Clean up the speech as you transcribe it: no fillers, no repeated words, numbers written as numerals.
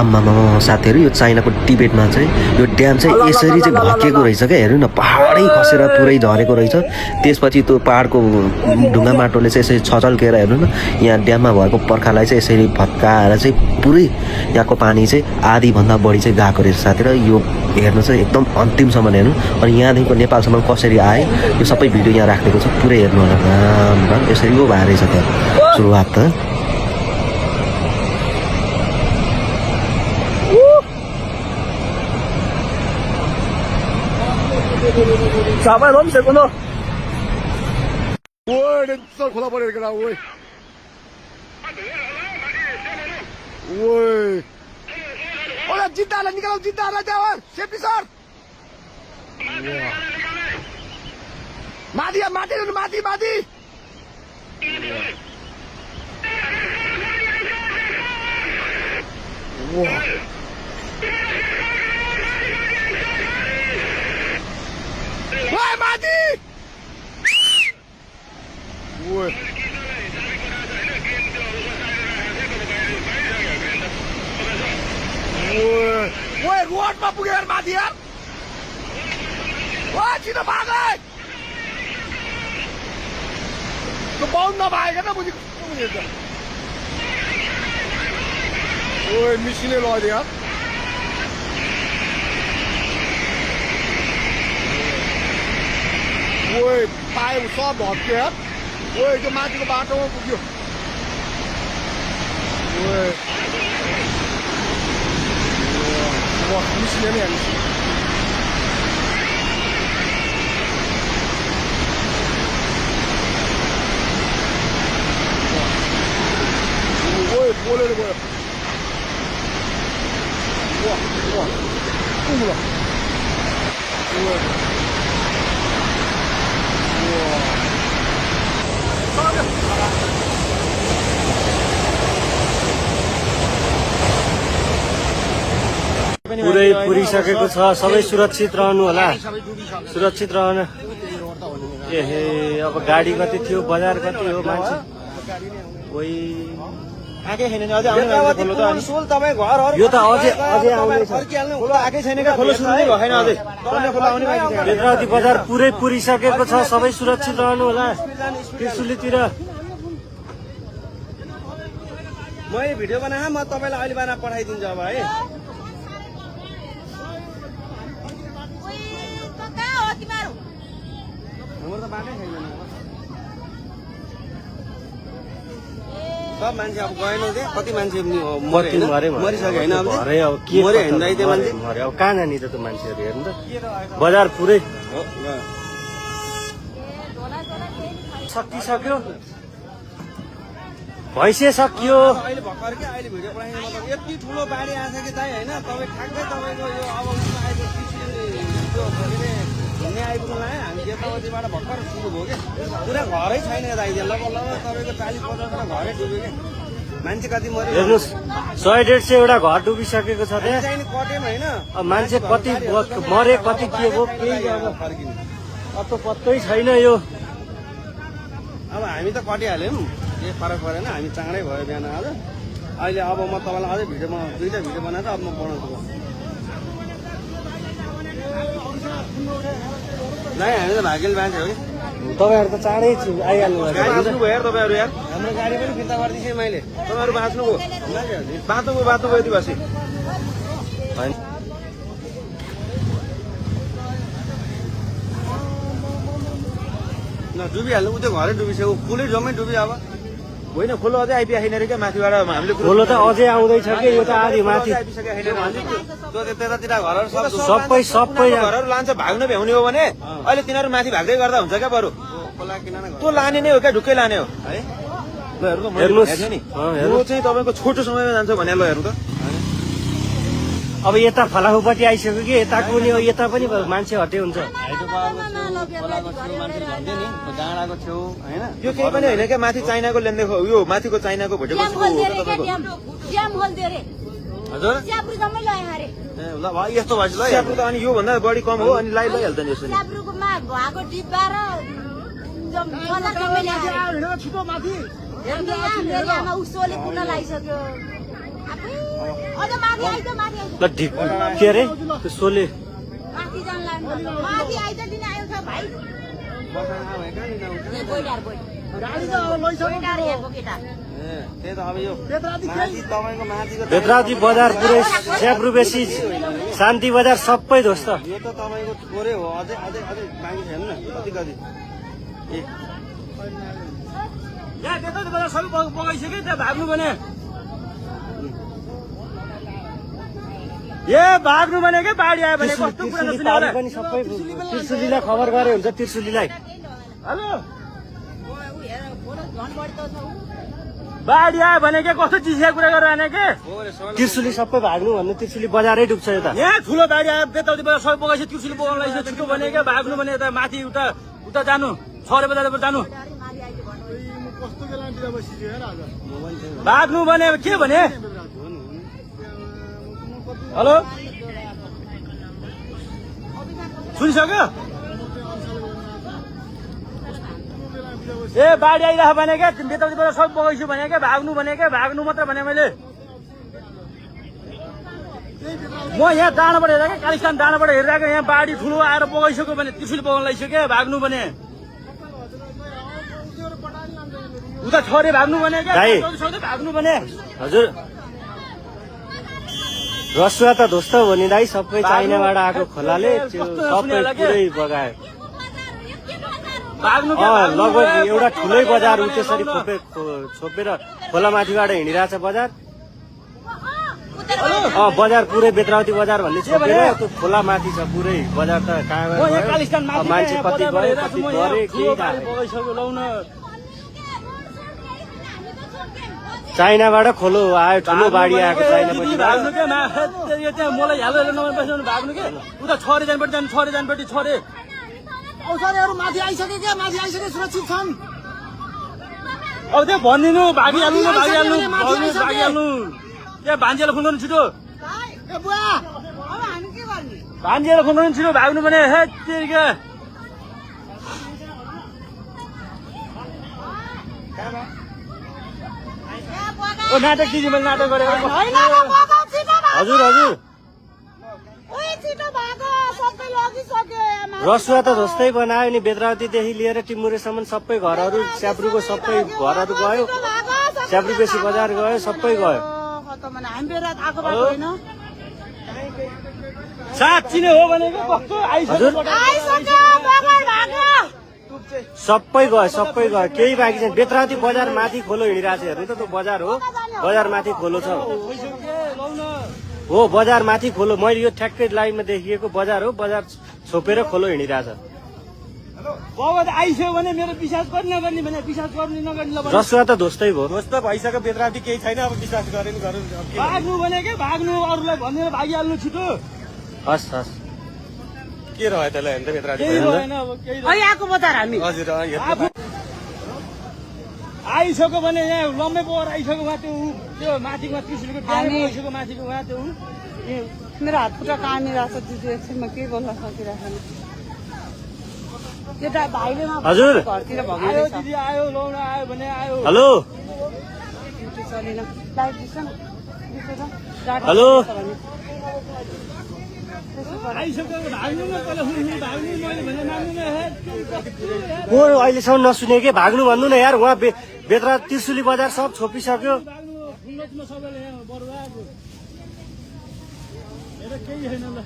आम्मामा साथीहरू यो चाइनाको टिबेटमा चाहिँ यो ड्याम चाहिँ यसरी चाहिँ भत्किएको रहेछ क्या। हेर्नु न, पहाडै खसेर पुरै झरेको रहेछ। त्यसपछि त्यो पहाडको ढुङ्गा माटोले चाहिँ यसरी छचल्केर हेर्नु न, यहाँ ड्याममा भएको पर्खालाई चाहिँ यसरी भत्काएर चाहिँ पुरै यहाँको पानी चाहिँ आधीभन्दा बढी चाहिँ गएको रहेछ साथीहरू। यो हेर्नु चाहिँ एकदम अन्तिमसम्म हेर्नु। अनि यहाँदेखिको नेपालसम्म कसरी आए यो सबै भिडियो यहाँ राखेको छ, पुरै हेर्नु होला। राम यसरी पो भएर रहेछ त्यहाँ सुरुवात त। Sabai, vamos, segundo. Uy, dentro खोला परेको केटा उय। उय। ओला जित्तालाई निकालौ, जित्तालाई त्यहाँ सेफ्टी सर। माथि माथि माथि माथि। वाह। Woi mati! Woi. Woi. Woi, road ma puge yaar mati yaar. Woi, छिटो भाग है. तो बाउंड ना भागेगा ना मुझे कस्तो हुन्छ. ओए मिसिनले लग्यो यार. ओए पाए सब भत्क्यो यार. ओए त्यो माथिको बाटोमा पुग्यो. ओए वाह मिसिनले नै हाल्छ. ओए पोलेर गयो. वाह वाह कुमुला. ओए पुरै पुरिसकेको छ। सबै सुरक्षित रहनु होला, सुरक्षित रहनु। एहे अब गाडी कति थियो, बजार कति हो, मान्छे कोही आकै छैन नि. अझै आउनु त अनि सोल तपाई घरहरु यो त अझै आउँदैछ। खोलो आकै छैन के, खोलो सुरु नै भएन अझै. तन्ने खोलो आउने बाँकी छ. बेत्रावती बजार पुरै पुरिसकेको छ। सबै सुरक्षित रहनु होला। त्रिशुलीतिर मैले भिडियो बनाए म तपाईलाई अहिले बना पठाइदिन्छु अब है. हाम्रो त बाटै छैन. सब मान्छे अब गएन के, कति मान्छे मरिसक्यो होइन. अब के मरे होइन त्यो मान्छे मरे. अब कहाँ जाने त त्यो मान्छेहरू हेर्नु त. बजार पुरै सकिसक्यो, भैँसे सकियो। अहिले भर्खर के अहिले भिडियो बनाइने मतलब यति ठुलो बाढी आएछ कि दाइ होइन. तपाईँ ठ्याक्कै तपाईँको यो अब घुम्ने आइपुग्नु लाग्यो. हामी यताउतिबाट भर्खर सुरु भयो कि पुरा घरै छैन दाइ. लगभग तपाईँको 40-50 घरै डुब्यो कि. मान्छे कति मऱ्यो हेर्नुहोस्, 100-150 एउटा घर डुबिसकेको छ त्यहाँ. चाहिँ कट्यौँ होइन. अब मान्छे कति मरे, कति के भयो केही फर्किनु अत्तो पत्तै छैन यो. अब हामी त कटिहाल्यौँ, केही फरक परेन. हामी चाँडै भयो बिहान आज. अहिले अब म तपाईँलाई अझै भिडियोमा 2टा भिडियो बनाएर अब म बनाउँछु. नाइ हामी त भाग्यले मान्छे हो कि. तपाईँहरू त चाँडै आइहाल्नु भयो. बाँच्नुभयो यार तपाईँहरू यार. हाम्रो गाडी पनि फिर्ता गरिदिएँ मैले. तपाईँहरू बाँच्नुभयो, बाँच्नुभयो यति बसी. न डुबिहाल्नु. उ त्यो घरै डुबिसक्यो, फुलै जम्मै डुब्यो. अब होइन खोलो अझै आइपुगेको छैन क्या माथिबाट. हामीले खोलो त अझै आउँदैछ कि यो त आधी माथि त्यतातिर घरहरू सबै घरहरू लान्छ. भाग्नु भ्याउने हो भने अहिले तिनीहरू माथि भाग्दै गर्दा हुन्छ क्या. बरु त्यो लाने नै हो क्या, ढुक्कै लाने हो है. ल हेर्नु त हेर्नुहोस् नि, यो चाहिँ तपाईँको छोटो समयमा जान्छ भने. ल हेर्नु त अब यता फलाफुपट्टि आइसक्यो कि यताको पनि यता पनि मान्छे हटे हुन्छ. खोलाको छेउ मान्छे भन्थे नि, डाँडाको छेउ होइन. यो केही पनि होइन क्या. माथि चाइनाको लेन्दै यो माथिको चाइनाको भुटेको हजुर. ल यस्तो भएपछि ल स्याब्रु त अनि योभन्दा बढी कम हो. अनि लैहाल्छ नि यसो. छिटो माथि ल ढिक के अरे त्यो सोले त्यही त अब यो माथि तपाईँको माथिको बेत्रावती बजार पुरै स्याब्रु बेसी शान्ति बजार सबै ध्वस्त यो त तपाईँको थोरै हो अझै अझै अझै बाँकी छैन न कति कति ए यहाँ बेत्रावती बजार सबै बगाइसक्यो त्यहाँ भाग्नु भने ए भाग्नु भने के बाढी आयो भने कस्तो कुरा पनि सबै त्रिशुलीलाई खबर गरे हुन्छ त्रिशुलीलाई हेलो बाढी आयो भने के कस्तो चिसिया कुरा गरेर आने के त्रिशुली सबै भाग्नु भन्नु त्रिशुली बजारै डुब्छ यता यहाँ ठुलो बाढी आयो बेताउती बजार सबै बगाइसक्यो त्रिशुली बगाउन लाग्छ छिटो भने के भाग्नु भने यता माथि उता उता जानु 6 बजार जानु भाग्नु भने के भने हेलो सुनिसक्यो ए बाढी आइरह भने क्या बेताउती बजार सब बगाइछु भने क्या भाग्नु मात्र भने मैले म यहाँ डाँडाबाट हेरेको कालिस्तान डाँडाबाट हेरिरहेको यहाँ बाढी ठुलो आएर बगाइसक्यो भने त्रिशुली बगाउन लागिसक्यो भाग्नु भने उता छोरे भाग्नु भने क्या भाग्नु भने हजुर रसुवा त ध्वस्त हो नि दाइ सबै चाइनाबाट आएको खोलाले सबै पुरै बगायो लगभग एउटा ठुलै बजार उ त्यसरी छोपेर खोलामाथिबाट हिँडिरहेछ बजार बजार पुरै बेत्रावती बजार भन्ने छोपेर त्यो खोलामाथि छ पुरै बजार त कहाँ मान्छे कति गयो कति गरे केही चाइनाबाट खोलो आयो ठुलो बाढी आएको चाइनापछि मलाई भाग्नु के उता छरे जानपट्टि जानु छरे जानपट्टि छरे औषधिहरू माथि आइसके क्या माथि आइसके सुरक्षित छन् अब त्यो भनिदिनु भागिहाल्नु त्यहाँ भान्जेलाई फोन गर्नु छिटो भान्जेलाई फोन गर्नु छिटो भाग्नु भने हे तेरिका ओ नाटक दिदी मैले नाटक गरेको हजुर हजुर रसुवा त जस्तै बनायो नि बेत्रावतीदेखि लिएर टिमुरेसम्म सबै घरहरू स्याब्रुको सबै घरहरू गयो स्याब्रु बेसी बजार गयो सबै गयो साँच्ची नै हो भनेको कस्तो सबै गयो केही बाँकी छैन बेत्रावती बजार माथि खोलो हिँडिरहेको छ हेर्नु त त्यो बजार हो बजार माथि खोलो छ हो बजार माथि खोलो मैले यो ठ्याक्कै लाइनमा देखिएको बजार हो बजार छोपेर खोलो हिँडिरहेछ आइसक्यो भने मेरो विश्वास गर्ने नगर्ने भने विश्वास गर्ने नगर्ने रसुवा त ध्वस्तै भयो ध्वस्त भइसक्यो बेत्रावती केही छैन अब विश्वास गरे नि भाग्नु भने के भाग्नु अरूलाई भनेर भागिहाल्नु छिटो हस् हस् के रह्यो त्यसलाई हेर्नु त बेत्रावती आएको बजार हामी हजुर आइसक्यो भने यहाँ लम्बे पोहोर आइसक्यो उहाँ त्यो माथिको त्रिशुलीको आइसक्यो माथिको उहाँ त्यो मेरो हात खुट्टा कामिरहेको छ दिदी एकछिनमा के गर्न सकिरहेको एउटा भाइले हजुर घरतिर आयो दिदी आयो लाउन आयो भने आयो हेलो हेलो को अहिलेसम्म नसुने के भाग्नु भन्नु न यार उहाँ बेत्रा त्रिशुली बजार सब छोपिसक्यो केही छैन ल